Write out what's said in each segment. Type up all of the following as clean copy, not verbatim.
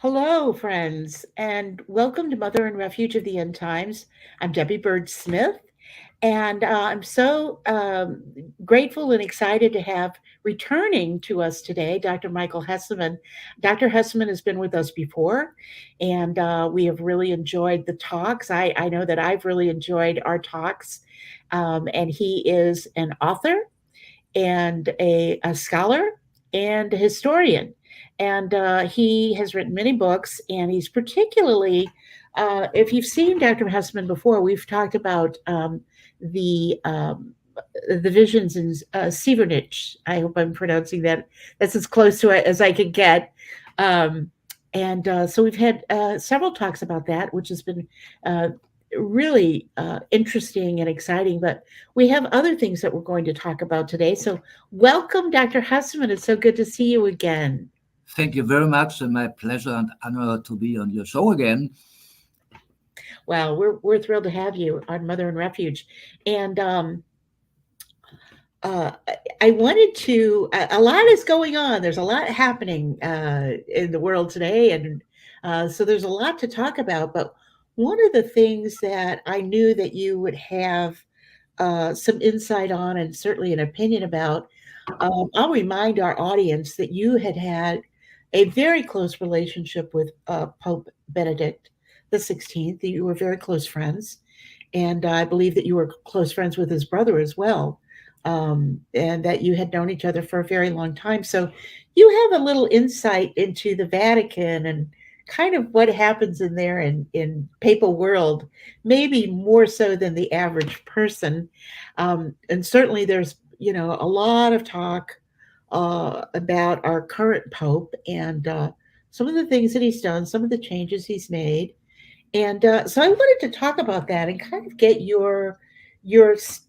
Hello, friends, and welcome to Mother and Refuge of the End Times. I'm Debbie Bird Smith, and I'm so grateful and excited to have returning to us today Dr. Michael Hesemann. Dr. Hesemann has been with us before, and we have really enjoyed the talks. I know that I've really enjoyed our talks, and he is an author and a scholar and a historian. And he has written many books, and he's particularly, if you've seen Dr. Hessman before, we've talked about the um, the visions in Severnich. I hope I'm pronouncing that. That's as close to it as I could get. Um, and so we've had several talks about that, which has been uh, really interesting and exciting. But we have other things that we're going to talk about today. So, welcome, Dr. Hessman. It's so good to see you again. Thank you very much, and my pleasure and honor to be on your show again. Well, we're thrilled to have you on Mother and Refuge, and uh, I wanted to. A lot is going on. There's a lot happening in the world today, and so there's a lot to talk about. But one of the things that I knew that you would have some insight on, and certainly an opinion about. I'll remind our audience that you had a very close relationship with Pope Benedict the 16th. You were very close friends, and I believe that you were close friends with his brother as well, and that you had known each other for a very long time. So you have a little insight into the Vatican and kind of what happens in there in papal world, maybe more so than the average person. And certainly there's a lot of talk about our current pope and some of the things that he's done, some of the changes he's made, and so I wanted to talk about that and kind of get your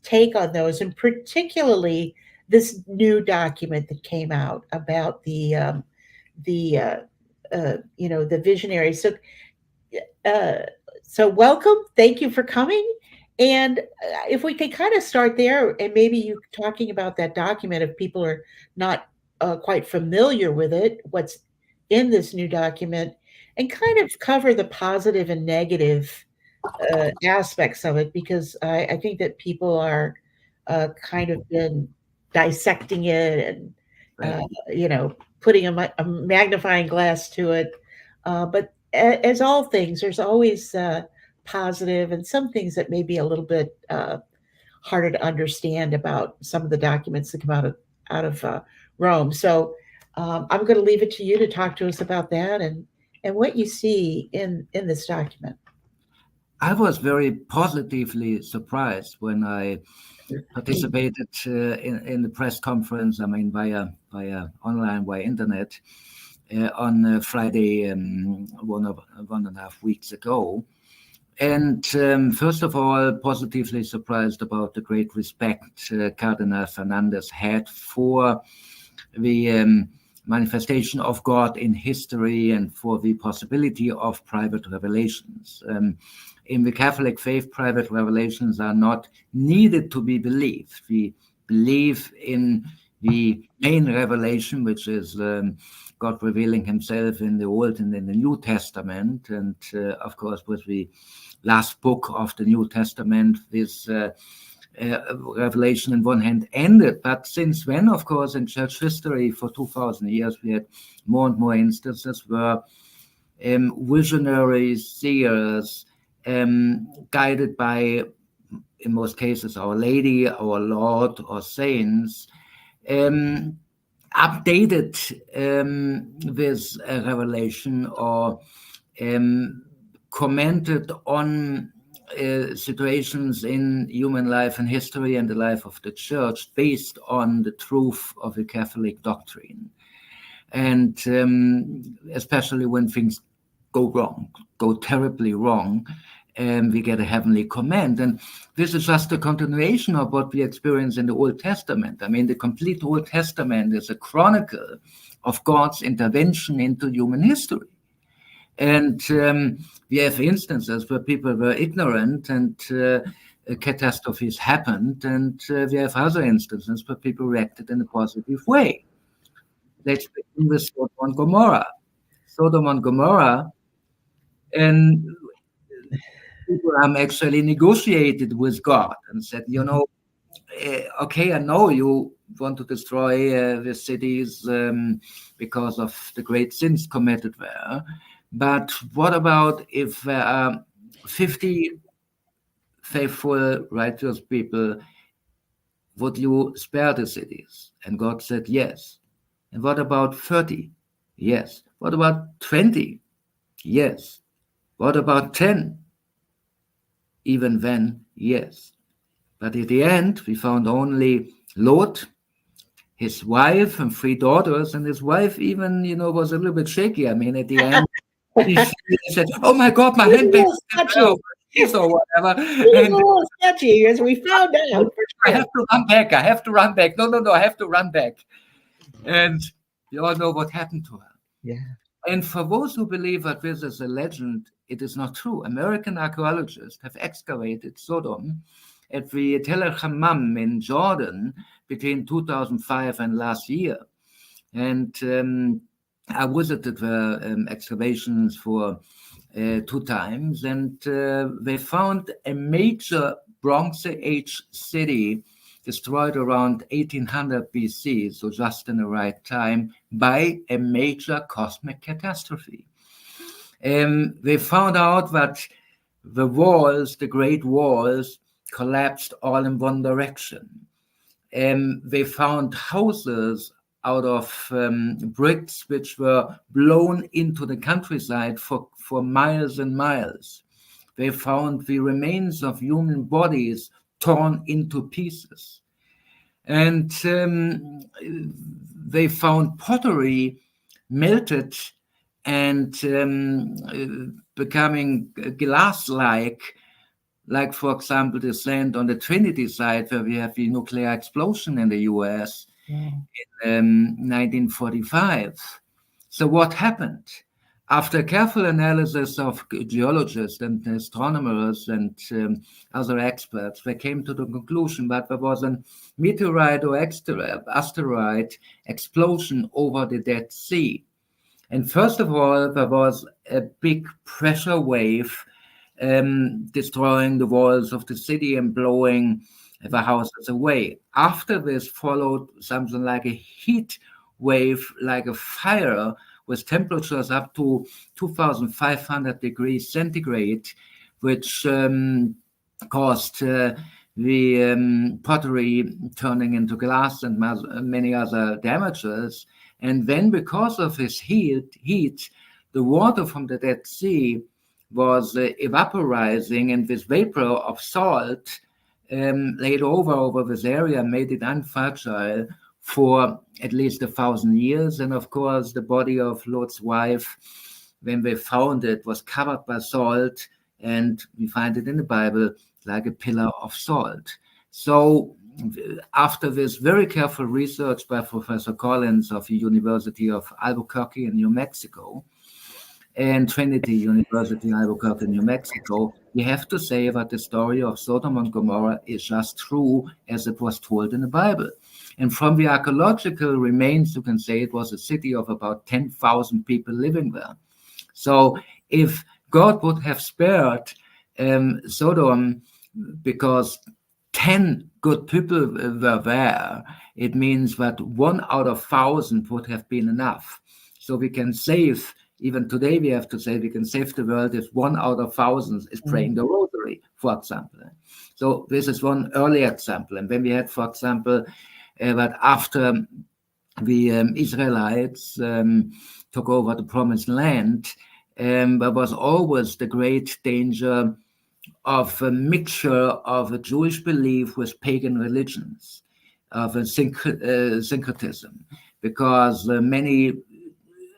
take on those, and particularly this new document that came out about the visionary. Uh, so welcome, thank you for coming. And if we can kind of start there, and maybe you talking about that document, if people are not quite familiar with it, what's in this new document, and kind of cover the positive and negative aspects of it, because I think that people are kind of been dissecting it and Right. putting a magnifying glass to it. But as all things, there's always positive and some things that may be a little bit harder to understand about some of the documents that come out of Rome. So I'm going to leave it to you to talk to us about that and what you see in this document. I was very positively surprised when I participated in the press conference. I mean, via online, via internet, on Friday, 1.5 weeks ago. And first of all, positively surprised about the great respect Cardinal Fernandez had for the manifestation of God in history and for the possibility of private revelations. In the Catholic faith, private revelations are not needed to be believed. We believe in the main revelation, which is God revealing himself in the Old and in the New Testament. And of course, with the last book of the New Testament, this revelation in one hand ended. But since then, of course, in church history for 2,000 years, we had more and more instances where visionaries, seers, guided by, in most cases, Our Lady, our Lord, or saints, updated this revelation or commented on situations in human life and history and the life of the church based on the truth of the Catholic doctrine. And especially when things go wrong, go terribly wrong, we get a heavenly command. And this is just a continuation of what we experience in the Old Testament. I mean, the complete Old Testament is a chronicle of God's intervention into human history. And we have instances where people were ignorant and catastrophes happened. And we have other instances where people reacted in a positive way. Let's begin with Sodom and Gomorrah. Sodom and Gomorrah, and Abraham actually negotiated with God and said, okay, I know you want to destroy the cities because of the great sins committed there, but what about if there are 50 faithful, righteous people? Would you spare the cities? And God said, yes. And what about 30? Yes. What about 20? Yes. What about 10? Even then, yes. But at the end, we found only Lot, his wife, and 3 daughters. And his wife even, was a little bit shaky. I mean, at the end, she said, "Oh my God, my handbag is or whatever." It was a And little sketchy, as we found out. I have to run back. I have to run back. No, I have to run back. And you all know what happened to her. Yeah. And for those who believe that this is a legend, it is not true. American archaeologists have excavated Sodom at the Tel El Hammam in Jordan between 2005 and last year. And I visited the excavations for 2 times, and they found a major Bronze Age city destroyed around 1800 BC, so just in the right time, by a major cosmic catastrophe. They found out that the walls, the Great Walls, collapsed all in one direction. They found houses out of bricks which were blown into the countryside for miles and miles. They found the remains of human bodies torn into pieces. And they found pottery melted and becoming glass-like, like, for example, the sand on the Trinity site where we have the nuclear explosion in the US in 1945. So what happened? After careful analysis of geologists and astronomers and other experts, they came to the conclusion that there was a meteorite or asteroid explosion over the Dead Sea. And first of all, there was a big pressure wave destroying the walls of the city and blowing the houses away. After this followed something like a heat wave, like a fire, with temperatures up to 2,500 degrees centigrade, which caused the pottery turning into glass and many other damages. And then, because of this heat, the water from the Dead Sea was evaporizing, and this vapor of salt laid over this area made it unfertile for at least 1,000 years. And of course, the body of Lot's wife, when they found it, was covered by salt, and we find it in the Bible like a pillar of salt. So after this very careful research by Professor Collins of the University of Albuquerque in New Mexico and Trinity University in Albuquerque, New Mexico, we have to say that the story of Sodom and Gomorrah is just true as it was told in the Bible. And from the archaeological remains, you can say it was a city of about 10,000 people living there. So if God would have spared Sodom because 10 good people were there, it means that 1 out of 1,000 would have been enough. So we can save, even today we have to say, we can save the world if 1 out of 1,000 is praying the rosary, for example. So this is one early example. And then we had, for example, that after the Israelites took over the promised land, there was always the great danger of a mixture of a Jewish belief with pagan religions, of a syncretism, because many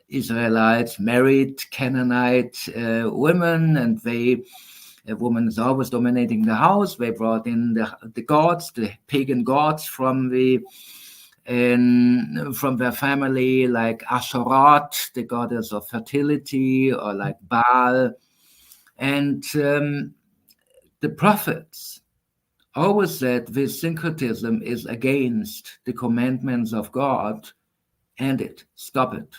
Israelites married Canaanite women, and a woman is always dominating the house. They brought in the gods, the pagan gods from their family, like Asherah, the goddess of fertility, or like Baal. And the prophets always said this syncretism is against the commandments of God, end it, stop it.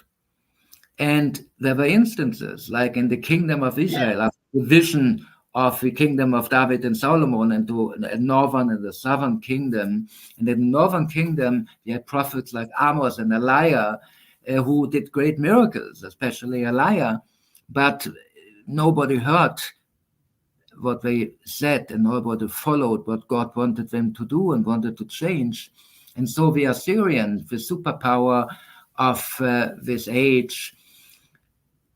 And there were instances, like in the kingdom of Israel, of the vision of the kingdom of David and Solomon, and to the northern and the southern kingdom. And in the northern kingdom, you had prophets like Amos and Elijah, who did great miracles, especially Elijah, but nobody heard what they said, and nobody followed what God wanted them to do and wanted to change. And so the Assyrians, the superpower of this age,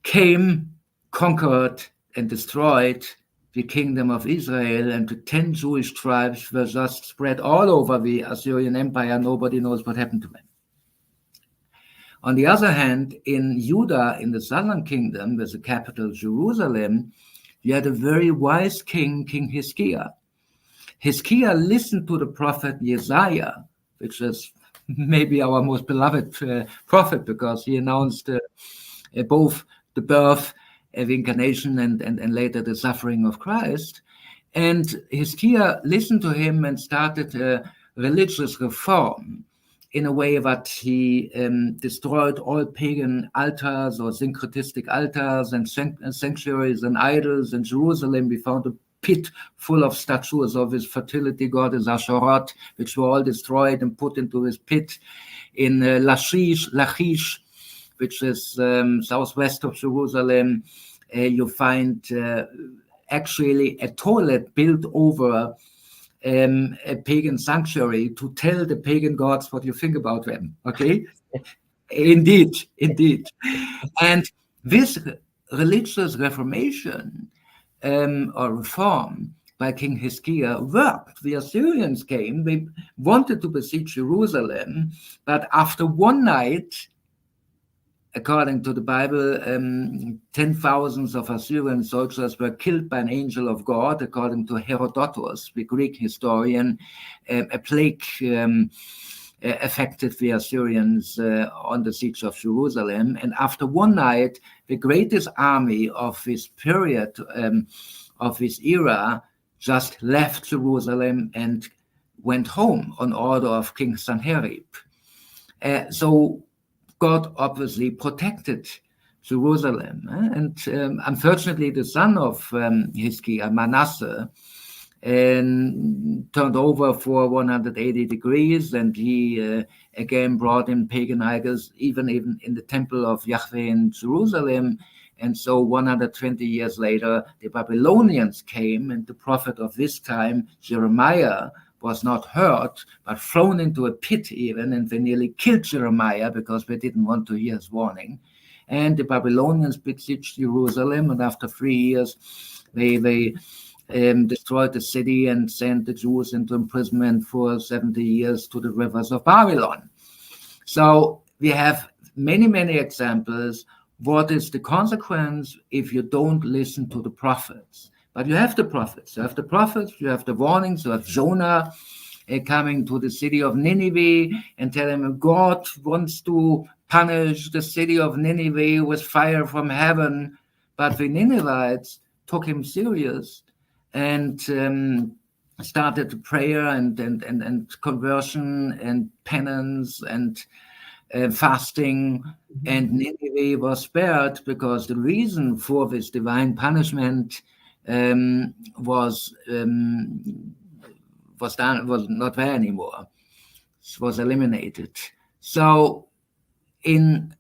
came, conquered, and destroyed the kingdom of Israel, and the 10 Jewish tribes were just spread all over the Assyrian Empire. Nobody knows what happened to them. On the other hand, in Judah, in the southern kingdom, with the capital Jerusalem, you had a very wise king, King Hezekiah. Hezekiah listened to the prophet Isaiah, which is maybe our most beloved prophet, because he announced both the birth, the incarnation, and later the suffering of Christ. And Hezekiah listened to him and started a religious reform in a way that he destroyed all pagan altars or syncretistic altars and sanctuaries and idols in Jerusalem. We found a pit full of statues of his fertility goddess Asherot, which were all destroyed and put into this pit. In Lachish, which is southwest of Jerusalem, you find actually a toilet built over a pagan sanctuary to tell the pagan gods what you think about them. Okay? Indeed. And this religious reformation or reform by King Hezekiah worked. The Assyrians came, they wanted to besiege Jerusalem, but after one night, according to the Bible, 10,000 of Assyrian soldiers were killed by an angel of God, according to Herodotus, the Greek historian. A plague affected the Assyrians on the siege of Jerusalem. And after one night, the greatest army of this period, of this era, just left Jerusalem and went home on order of King Sanherib. So God obviously protected Jerusalem. And unfortunately, the son of Hezekiah, Manasseh, turned over for 180 degrees, and he again brought in pagan idols, even in the temple of Yahweh in Jerusalem. And so 120 years later, the Babylonians came, and the prophet of this time, Jeremiah, was not hurt, but thrown into a pit even, and they nearly killed Jeremiah because they didn't want to hear his warning. And the Babylonians besieged Jerusalem, and after 3 years, they destroyed the city and sent the Jews into imprisonment for 70 years to the rivers of Babylon. So we have many, many examples. What is the consequence if you don't listen to the prophets? But you have the prophets. You have the prophets, you have the warnings, you have Jonah coming to the city of Nineveh and telling him God wants to punish the city of Nineveh with fire from heaven. But the Ninevites took him serious and started prayer and conversion and penance and fasting. And Nineveh was spared because the reason for this divine punishment was not there anymore. It was eliminated. So in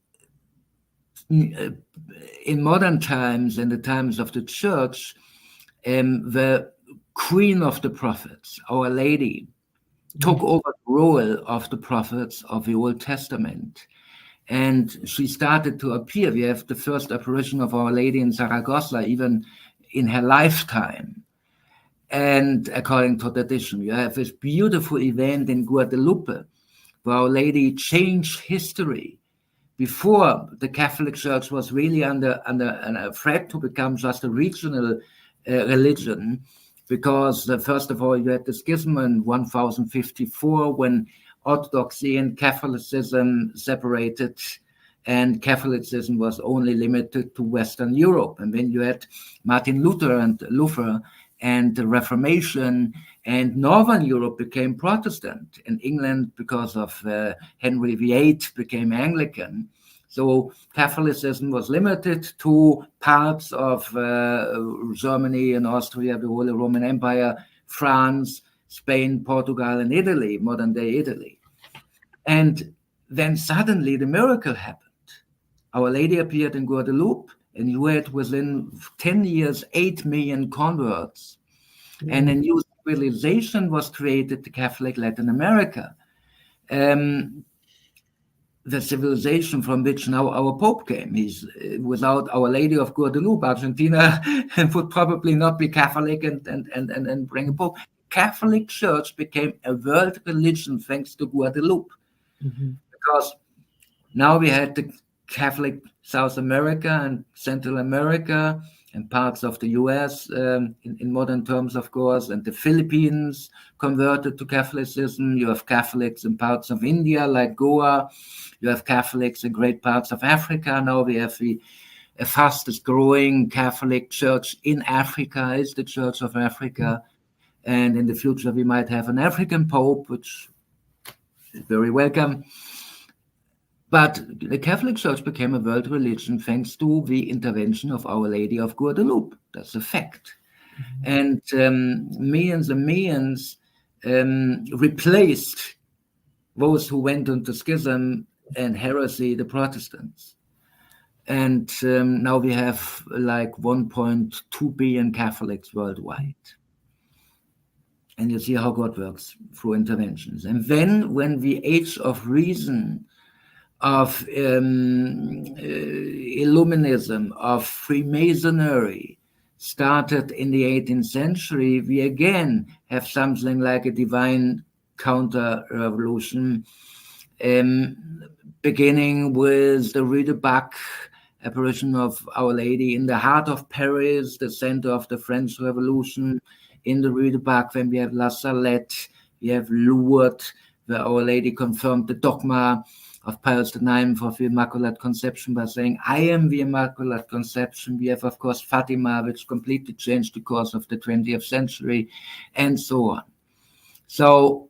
modern times, in the times of the church, the queen of the prophets, Our Lady, took over the role of the prophets of the Old Testament. And she started to appear. We have the first apparition of Our Lady in Zaragoza, even in her lifetime. And according to tradition, you have this beautiful event in Guadalupe, where Our Lady changed history. Before, the Catholic Church was really under a threat to become just a regional religion, because first of all, you had the schism in 1054 when Orthodoxy and Catholicism separated, and Catholicism was only limited to Western Europe. And then you had Martin Luther and the Reformation, and Northern Europe became Protestant. In England, because of Henry VIII, became Anglican. So Catholicism was limited to parts of Germany and Austria, the Holy Roman Empire, France, Spain, Portugal, and Italy, modern-day Italy. And then suddenly the miracle happened. Our Lady appeared in Guadeloupe, and you had within 10 years 8 million converts. And a new civilization was created, the Catholic Latin America. The civilization from which now our Pope came. He's without Our Lady of Guadeloupe, Argentina would probably not be Catholic and bring a Pope. Catholic Church became a world religion thanks to Guadeloupe, because now we had the Catholic South America and Central America and parts of the US in modern terms, of course, and the Philippines converted to Catholicism. You have Catholics in parts of India, like Goa. You have Catholics in great parts of Africa. Now we have the fastest growing Catholic church in Africa is the Church of Africa. And in the future, we might have an African Pope, which is very welcome. But the Catholic Church became a world religion thanks to the intervention of Our Lady of Guadeloupe. That's a fact. And millions and millions replaced those who went into schism and heresy, the Protestants. And now we have like 1.2 billion Catholics worldwide. And you see how God works through interventions. And then when the age of reason, of Illuminism, of Freemasonry started in the 18th century, we again have something like a divine counter-revolution, beginning with the Rue de Bac apparition of Our Lady in the heart of Paris, the center of the French Revolution, in the Rue de Bac. When we have La Salette, we have Lourdes, where Our Lady confirmed the dogma of Pius IX of the Immaculate Conception by saying, I am the Immaculate Conception. We have, of course, Fatima, which completely changed the course of the 20th century, and so on. So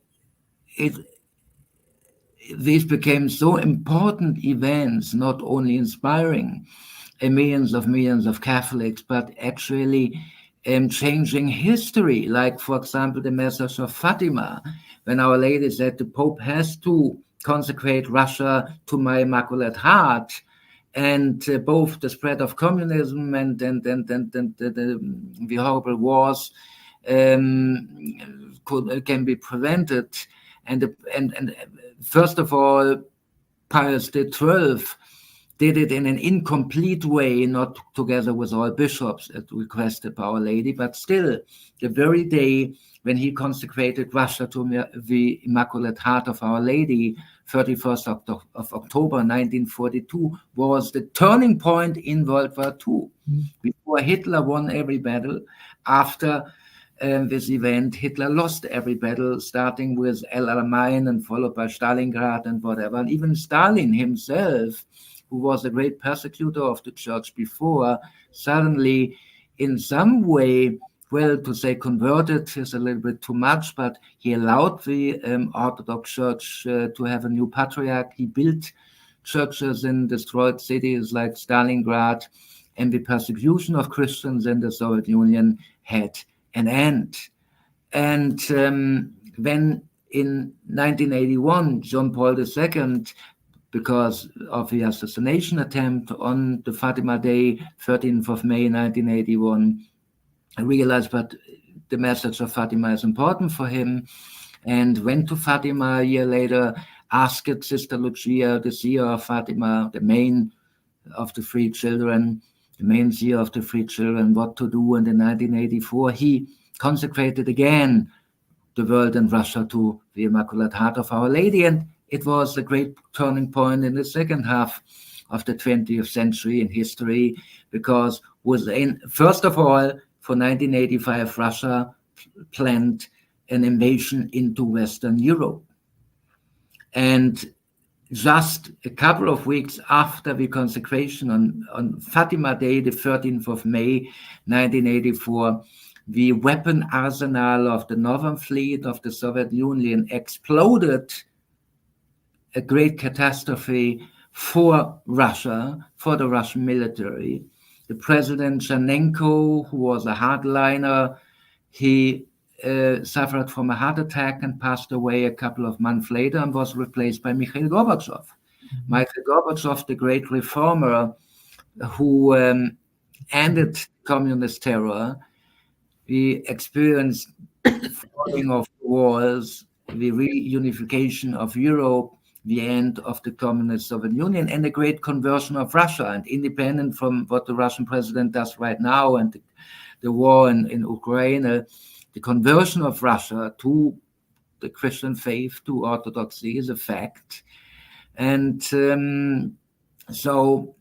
these became so important events, not only inspiring millions of Catholics, but actually changing history. Like, for example, the message of Fatima, when Our Lady said the Pope has to consecrate Russia to my Immaculate Heart, and both the spread of communism and the horrible wars can be prevented. And first of all, Pius XII did it in an incomplete way, not together with all bishops at requested by Our Lady, but still, the very day when he consecrated Russia to the Immaculate Heart of Our Lady, 31st of October 1942, was the turning point in World War II. Before Hitler won every battle, after this event, Hitler lost every battle, starting with El Alamein and followed by Stalingrad and whatever. And even Stalin himself, who was a great persecutor of the church before, suddenly, in some way, well, to say converted is a little bit too much, but he allowed the Orthodox Church to have a new patriarch. He built churches in destroyed cities like Stalingrad, and the persecution of Christians in the Soviet Union had an end. And when in 1981, John Paul II, because of the assassination attempt on the Fatima Day, 13th of May 1981, I realized that the message of Fatima is important for him, and went to Fatima a year later, asked Sister Lucia, the seer of Fatima, the main of the three children, the main seer of the three children, what to do. And in 1984, he consecrated again the world and Russia to the Immaculate Heart of Our Lady. And it was a great turning point in the second half of the 20th century in history, because within, first of all, for 1985, Russia planned an invasion into Western Europe. And just a couple of weeks after the consecration on Fatima Day, the 13th of May, 1984, the weapon arsenal of the Northern Fleet of the Soviet Union exploded, a great catastrophe for Russia, for the Russian military. The President Chernenko, who was a hardliner, he suffered from a heart attack and passed away a couple of months later and was replaced by Mikhail Gorbachev. Mikhail Gorbachev, the great reformer who ended communist terror. We experienced falling of the walls, the reunification of Europe, the end of the communist Soviet Union, and the great conversion of Russia. And independent from what the Russian president does right now and the war in Ukraine, the conversion of Russia to the Christian faith, to Orthodoxy, is a fact. And so,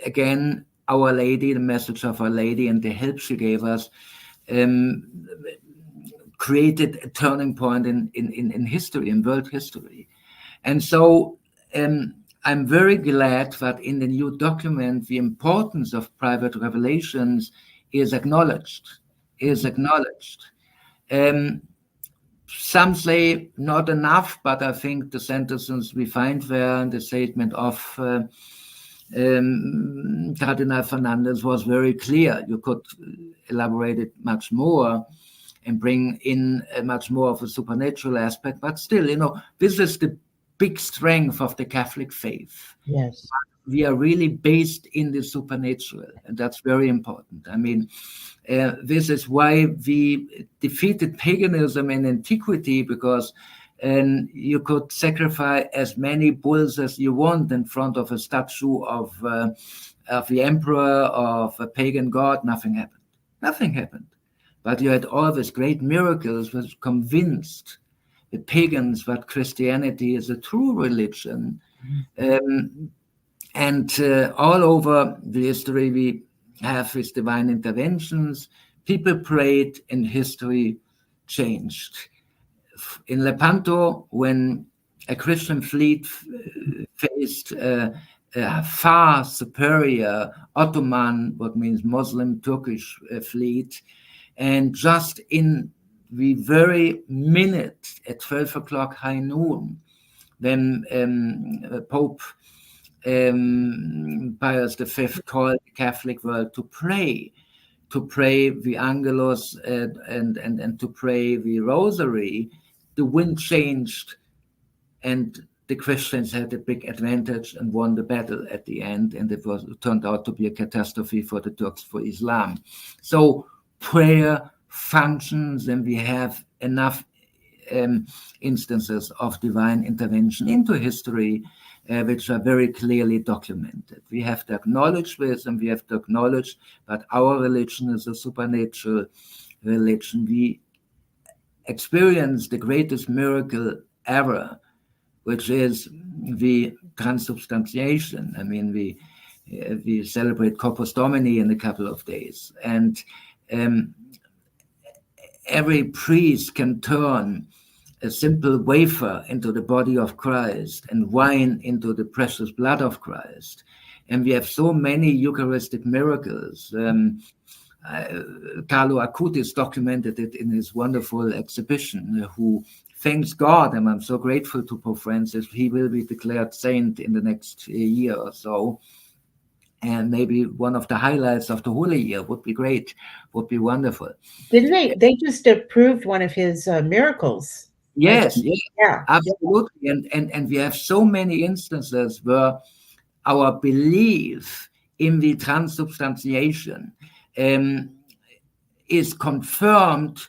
again, Our Lady, the message of Our Lady and the help she gave us, created a turning point in history, in world history. And so I'm very glad that in the new document, the importance of private revelations is acknowledged. Some say not enough, but I think the sentences we find there in the statement of Cardinal Fernandez was very clear. You could elaborate it much more and bring in much more of a supernatural aspect, but still, this is the big strength of the Catholic faith. Yes. We are really based in the supernatural, and that's very important. I mean, this is why we defeated paganism in antiquity, because you could sacrifice as many bulls as you want in front of a statue of the emperor, of a pagan god. Nothing happened. But you had all these great miracles which convinced the pagans that Christianity is a true religion. And all over the history, we have these divine interventions. People prayed, and history changed. In Lepanto, when a Christian fleet faced a far superior Ottoman, what means Muslim Turkish fleet, and just in the very minute at 12 o'clock high noon, then Pope Pius V called the Catholic world to pray the Angelus and to pray the Rosary. The wind changed, and the Christians had a big advantage and won the battle at the end, and it turned out to be a catastrophe for the Turks, for Islam. So prayer functions, and we have enough instances of divine intervention into history, which are very clearly documented. We have to acknowledge this, and we have to acknowledge that our religion is a supernatural religion. We experience the greatest miracle ever, which is the transubstantiation. I mean, we celebrate Corpus Domini in a couple of days, and every priest can turn a simple wafer into the body of Christ and wine into the precious blood of Christ. And we have so many Eucharistic miracles. Carlo Acutis documented it in his wonderful exhibition, who thanks God, and I'm so grateful to Pope Francis. He will be declared saint in the next year or so. And maybe one of the highlights of the Holy Year would be great, would be wonderful. Didn't they just approved one of his miracles? Yes, absolutely. And we have so many instances where our belief in the transubstantiation is confirmed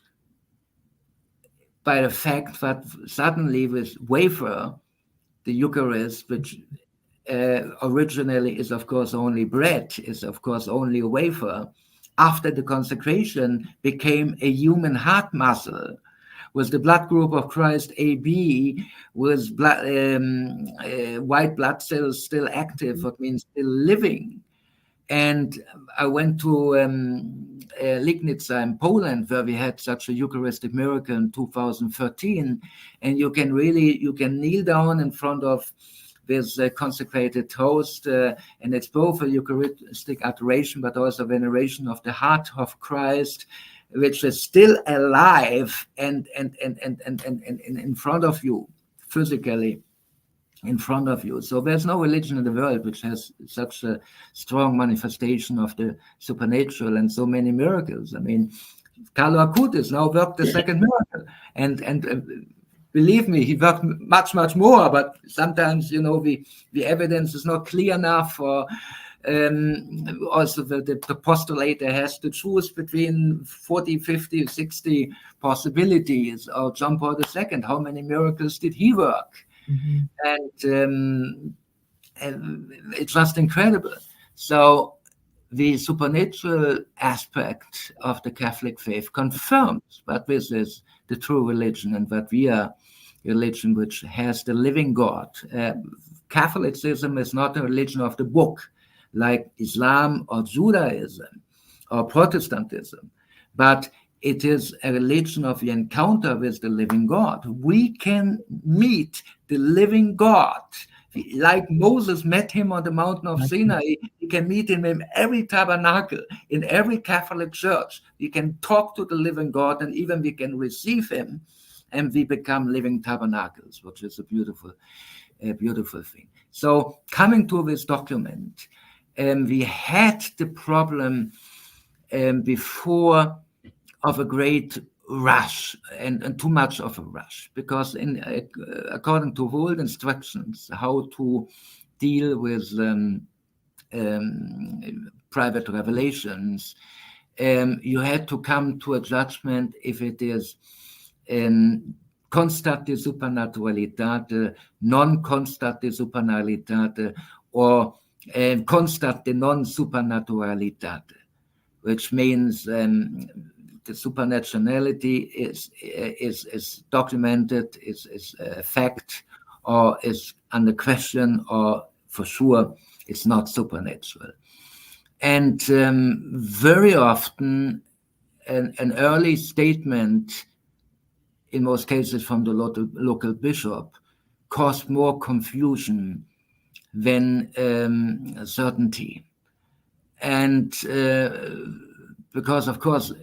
by the fact that suddenly with wafer, the Eucharist, which originally is of course only bread, is of course only a wafer, after the consecration became a human heart muscle, with the blood group of Christ AB, with white blood cells still active, what means still living. And I went to Legnica in Poland, where we had such a Eucharistic miracle in 2013. And you can kneel down in front of this consecrated host, and it's both a Eucharistic adoration, but also veneration of the heart of Christ, which is still alive and in front of you physically. in front of you. So there's no religion in the world which has such a strong manifestation of the supernatural and so many miracles. I mean, Carlo Acutis now worked the second miracle, and believe me, he worked much more. But sometimes, the evidence is not clear enough, or also the postulator has to choose between 40, 50, 60 possibilities. Or John Paul II, how many miracles did he work? And it's just incredible. So the supernatural aspect of the Catholic faith confirms that this is the true religion, and that we are a religion which has the living God. Catholicism is not a religion of the book like Islam or Judaism or Protestantism, but it is a religion of the encounter with the living God. We can meet the living God. Like Moses met him on the mountain of Sinai, we can meet him in every tabernacle, in every Catholic church. We can talk to the living God, and even we can receive him, and we become living tabernacles, which is a beautiful thing. So coming to this document, we had the problem before of a great rush and too much of a rush, because according to old instructions how to deal with private revelations, you had to come to a judgment if it is constate supernaturalitate, non constate supernaturalitate, or constate non supernaturalitate, which means the supernaturality is documented, is a fact, or is under question, or for sure it's not supernatural. And very often an early statement, in most cases from the local bishop, caused more confusion than certainty. And because, of course,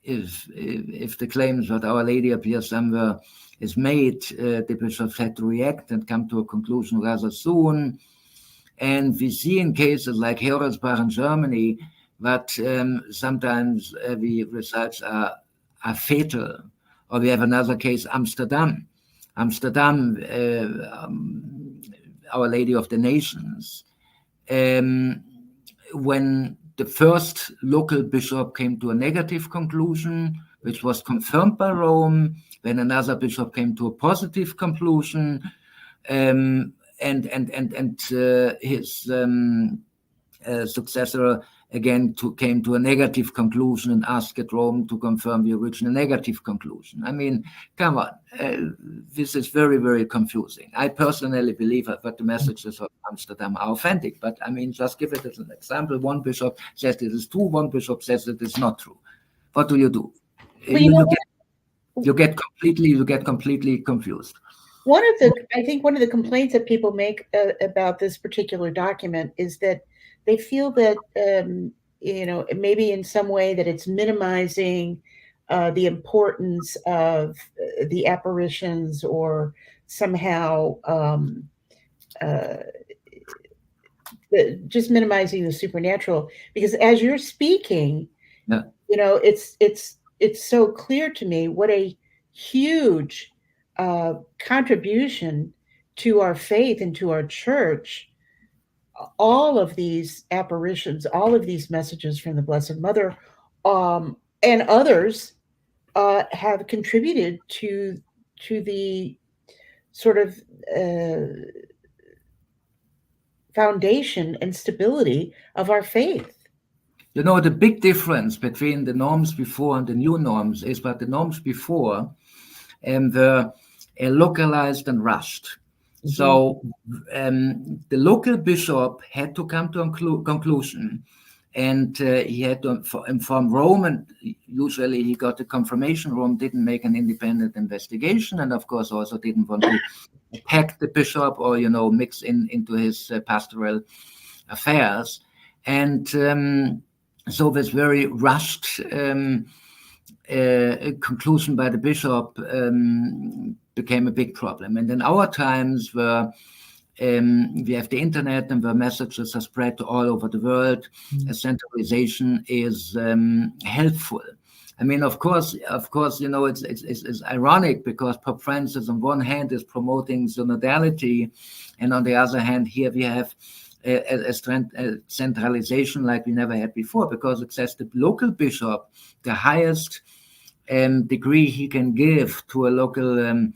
if the claims that Our Lady appears somewhere is made, the bishops had to react and come to a conclusion rather soon. And we see in cases like Herodesbach in Germany that sometimes the results are fatal. Or we have another case, Amsterdam, Our Lady of the Nations. When the first local bishop came to a negative conclusion, which was confirmed by Rome, then another bishop came to a positive conclusion, and his successor again came to a negative conclusion and asked Rome to confirm the original negative conclusion. I mean, come on, this is very, very confusing. I personally believe that the messages of Amsterdam are authentic, but I mean, just give it as an example. One bishop says it is true, one bishop says it is not true. What do? Well, you get completely confused. I think one of the complaints that people make about this particular document is that they feel that, maybe in some way that it's minimizing the importance of the apparitions, or somehow just minimizing the supernatural. Because as you're speaking, yeah. It's so clear to me what a huge contribution to our faith and to our church all of these apparitions, all of these messages from the Blessed Mother, and others have contributed to the sort of foundation and stability of our faith. The big difference between the norms before and the new norms is that the norms before were localized and rushed. Mm-hmm. So the local bishop had to come to a conclusion, and he had to inform Rome, and usually he got the confirmation. Rome didn't make an independent investigation, and of course also didn't want to attack the bishop or mix into his pastoral affairs. And so this very rushed conclusion by the bishop became a big problem. And in our times where we have the internet and where messages are spread all over the world, a centralization is helpful. I mean, of course, it's ironic because Pope Francis on one hand is promoting synodality, and on the other hand, here we have a centralization like we never had before, because it says the local bishop, the highest degree he can give to a local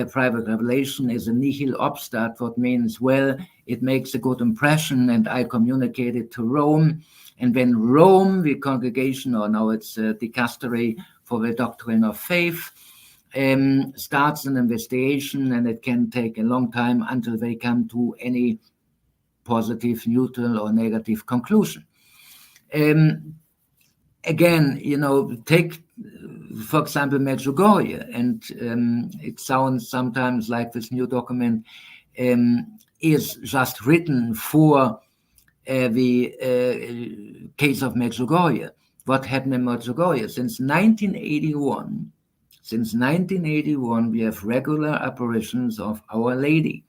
private revelation is a nihil obstat, what means, well, it makes a good impression and I communicate it to Rome. And when Rome, the congregation, or now it's the dicastery for the doctrine of faith, starts an investigation, and it can take a long time until they come to any positive, neutral, or negative conclusion. Again, take, for example, Medjugorje, and it sounds sometimes like this new document is just written for the case of Medjugorje. What happened in Medjugorje? Since 1981, we have regular apparitions of Our Lady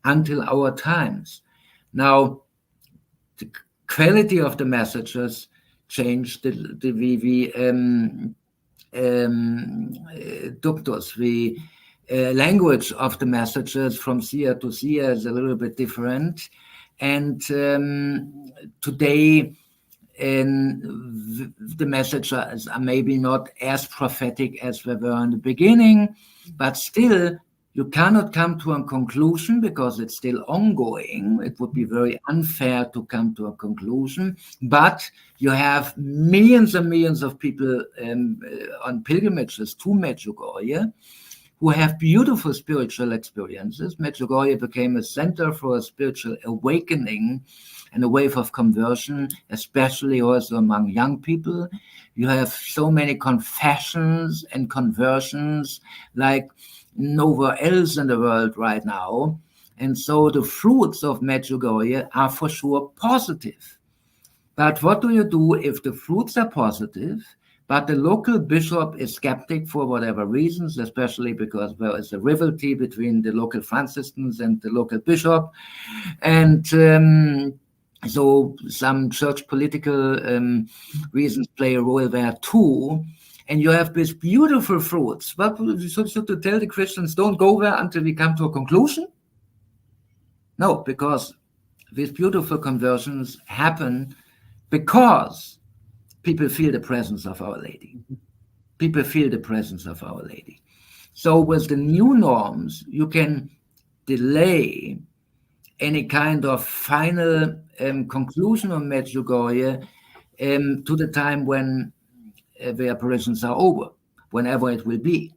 until our times. Now, the quality of the messages changed, the ductus, the language of the messages from seer to seer is a little bit different. And today, the messages are maybe not as prophetic as they were in the beginning, but still, you cannot come to a conclusion because it's still ongoing. It would be very unfair to come to a conclusion, but you have millions and millions of people on pilgrimages to Medjugorje who have beautiful spiritual experiences. Medjugorje became a center for a spiritual awakening and a wave of conversion, especially also among young people. You have so many confessions and conversions like nowhere else in the world right now. And so the fruits of Medjugorje are for sure positive. But what do you do if the fruits are positive, but the local bishop is skeptic for whatever reasons, especially because there is a rivalry between the local Franciscans and the local bishop? And so some church political reasons play a role there too. And you have these beautiful fruits. But should to tell the Christians, don't go there until we come to a conclusion? No, because these beautiful conversions happen because people feel the presence of Our Lady. People feel the presence of Our Lady. So with the new norms, you can delay any kind of final conclusion on Medjugorje to the time when the apparitions are over, whenever it will be.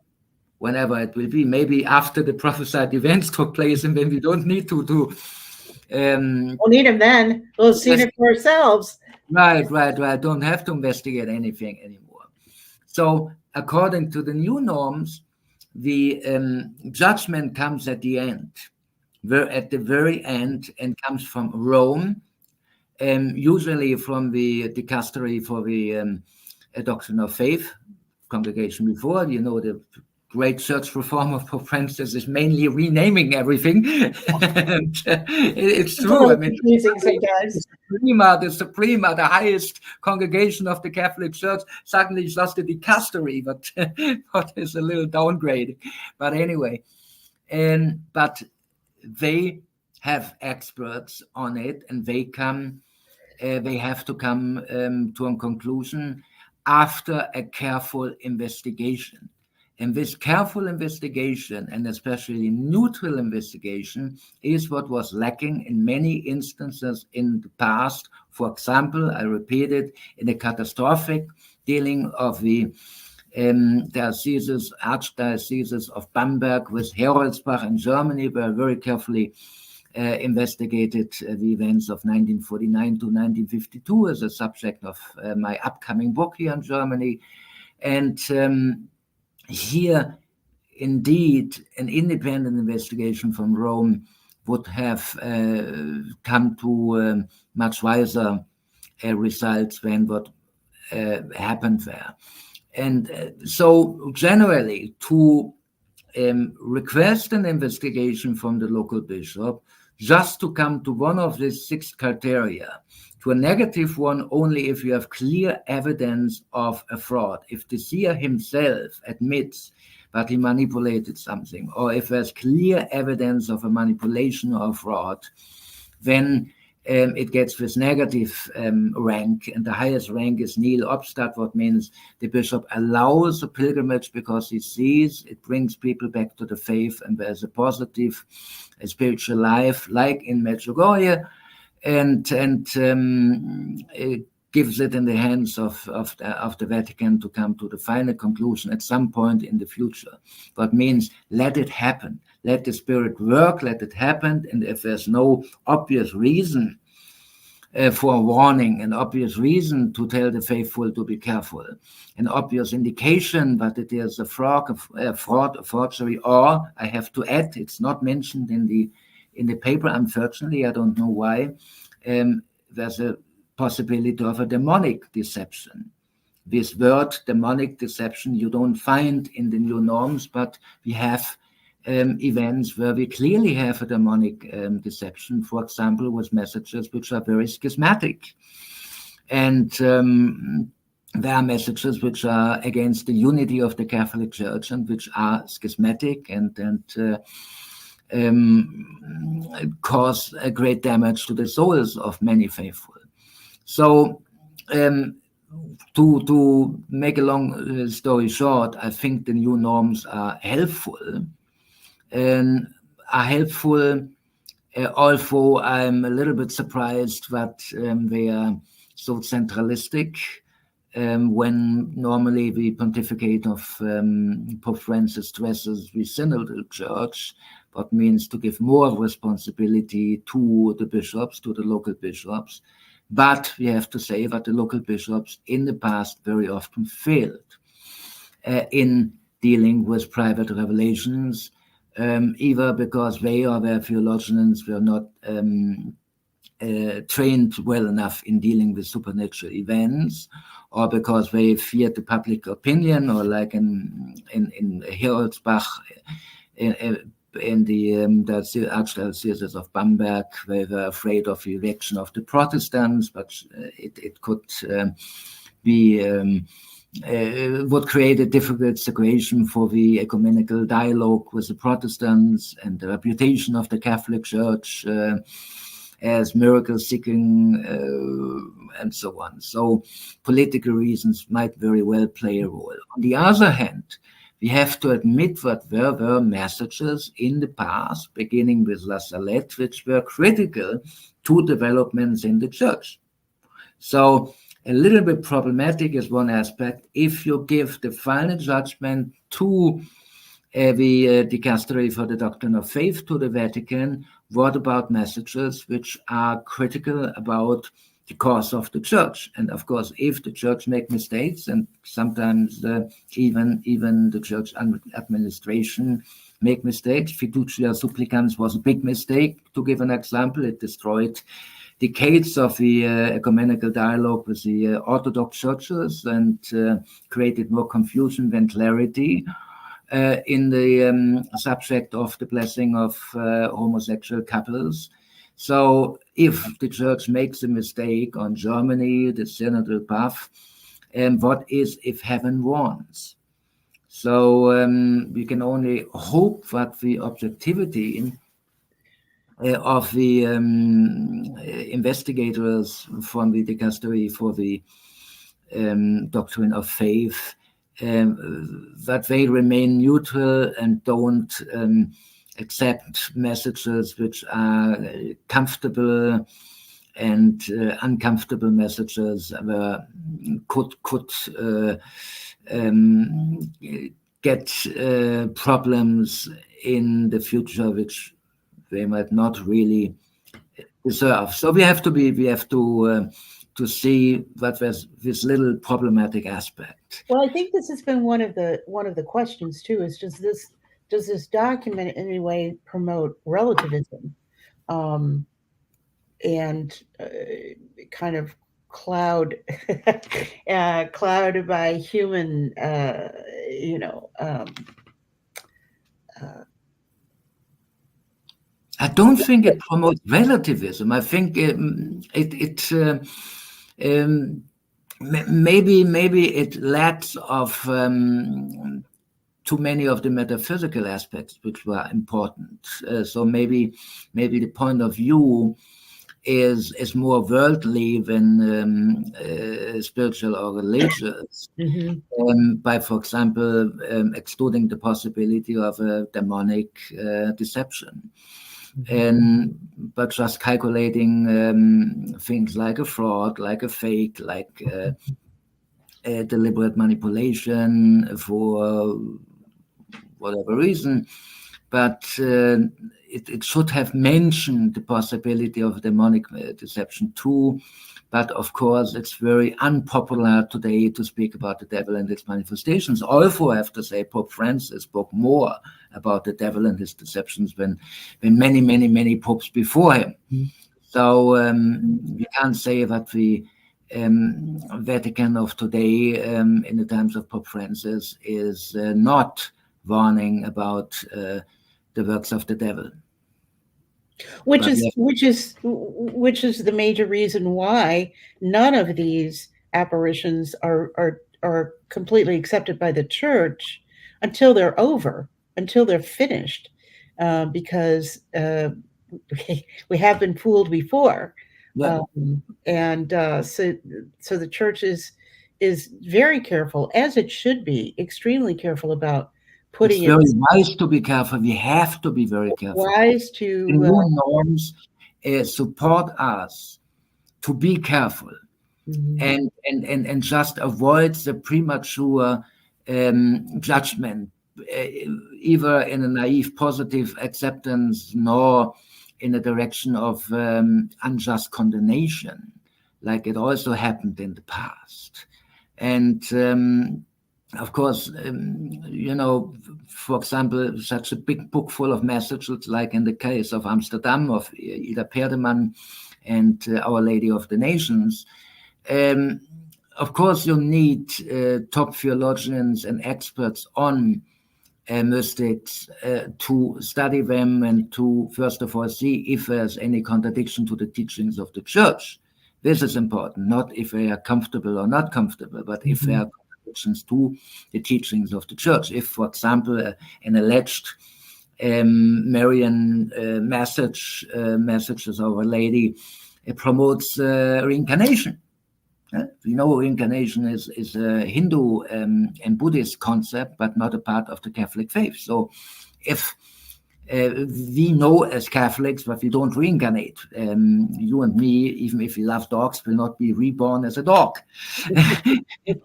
Maybe after the prophesied events took place, and then we don't need to we'll need them then. We'll see it for ourselves. Right. Don't have to investigate anything anymore. So according to the new norms, the judgment comes at the end, at the very end, and comes from Rome, usually from the dicastery for the doctrine of faith congregation before. The great church reform of Pope Francis is mainly renaming everything. And, it's true. I mean, the Suprema, the highest congregation of the Catholic Church, suddenly just a dicastery, but is a little downgrade. But anyway, but they have experts on it, and they have to come to a conclusion after a careful investigation. And this careful investigation, and especially neutral investigation, is what was lacking in many instances in the past. For example, I repeat it, in the catastrophic dealing of the Archdiocese of Bamberg with Heroldsbach in Germany, were very carefully investigated the events of 1949 to 1952 as a subject of my upcoming book here in Germany. And here, indeed, an independent investigation from Rome would have come to much wiser results than what happened there. And so generally, to request an investigation from the local bishop just to come to one of the 6 criteria, to a negative one only if you have clear evidence of a fraud. If the seer himself admits that he manipulated something, or if there's clear evidence of a manipulation or fraud, then it gets this negative rank, and the highest rank is nil obstat, what means the bishop allows a pilgrimage because he sees it brings people back to the faith, and there's a positive spiritual life, like in Medjugorje, and it gives it in the hands of the Vatican to come to the final conclusion at some point in the future. What means let it happen. Let the Spirit work, let it happen, and if there's no obvious reason for warning, an obvious reason to tell the faithful to be careful, an obvious indication that it is a fraud, a forgery, or I have to add, it's not mentioned in the paper, unfortunately, I don't know why, there's a possibility of a demonic deception. This word, demonic deception, you don't find in the new norms, but we have events where we clearly have a demonic deception, for example, with messages which are very schismatic. And there are messages which are against the unity of the Catholic Church and which are schismatic and cause a great damage to the souls of many faithful. So to make a long story short, I think the new norms are helpful. Although I'm a little bit surprised that they are so centralistic, when normally the pontificate of Pope Francis stresses the synodal church, what means to give more responsibility to the bishops, to the local bishops. But we have to say that the local bishops in the past very often failed in dealing with private revelations, either because they or their theologians were not trained well enough in dealing with supernatural events, or because they feared the public opinion, or like in Heroldsbach, in the Archdiocese of Bamberg, they were afraid of the reaction of the Protestants, but it could would create a difficult situation for the ecumenical dialogue with the Protestants and the reputation of the Catholic Church as miracle-seeking and so on. So political reasons might very well play a role. On the other hand, we have to admit that there were messages in the past, beginning with La Salette, which were critical to developments in the church. So a little bit problematic is one aspect. If you give the final judgment to the Dicastery for the Doctrine of Faith, to the Vatican, what about messages which are critical about the course of the church? And of course, if the church make mistakes, and sometimes even the church administration make mistakes, Fiducia Supplicans was a big mistake. To give an example, it destroyed decades of the ecumenical dialogue with the Orthodox churches and created more confusion than clarity in the subject of the blessing of homosexual couples. So if the church makes a mistake on Germany, the synodal path, what is if heaven wants? So we can only hope that the objectivity of the investigators from the Dicastery for the Doctrine of Faith, that they remain neutral and don't accept messages which are comfortable and uncomfortable messages could get problems in the future which they might not really deserve. So we have to see that there's this little problematic aspect. Well, I think this has been one of the questions too. Is does this document in any way promote relativism, and kind of clouded by human, I don't think it promotes relativism. I think maybe it lacks of too many of the metaphysical aspects which were important. So maybe the point of view is more worldly than spiritual or religious. Mm-hmm. By, for example, excluding the possibility of a demonic deception. But just calculating things like a fraud, like a fake, like a deliberate manipulation for whatever reason. But it should have mentioned the possibility of demonic deception too. But of course, it's very unpopular today to speak about the devil and its manifestations. Also, I have to say, Pope Francis spoke more about the devil and his deceptions than many popes before him. Mm-hmm. So we can't say that the Vatican of today, in the times of Pope Francis, is not warning about the works of the devil. Which is the major reason why none of these apparitions are completely accepted by the church until they're over, until they're finished, because we have been fooled before, so the church is very careful, as it should be, extremely careful about putting. It's very wise to be careful. We have to be very careful. Wise to the new norms support us to be careful, mm-hmm. and just avoid the premature judgment, either in a naive positive acceptance nor in a direction of unjust condemnation, like it also happened in the past. And of course, for example, such a big book full of messages, like in the case of Amsterdam, of Ida Perdemann and Our Lady of the Nations. Of course, you need top theologians and experts on mystics to study them and to, first of all, see if there's any contradiction to the teachings of the church. This is important, not if they are comfortable or not comfortable, but mm-hmm. if they are to the teachings of the church. If, for example, an alleged Marian messages of Our Lady promotes reincarnation. We know reincarnation is a Hindu and Buddhist concept, but not a part of the Catholic faith. So if we know as Catholics that we don't reincarnate. You and me, even if we love dogs, will not be reborn as a dog,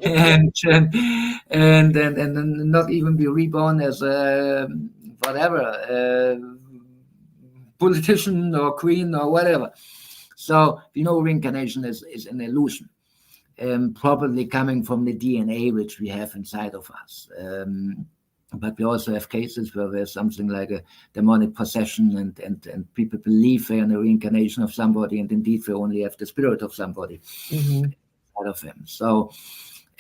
and not even be reborn as a whatever politician or queen or whatever. So we know reincarnation is an illusion, probably coming from the DNA which we have inside of us. But we also have cases where there's something like a demonic possession and people believe they're in a reincarnation of somebody, and indeed they only have the spirit of somebody mm-hmm. out of them. So,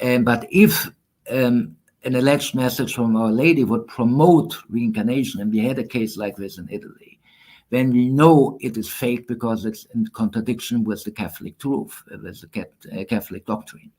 but if an alleged message from Our Lady would promote reincarnation, and we had a case like this in Italy, then we know it is fake because it's in contradiction with the Catholic truth, with the Catholic doctrine.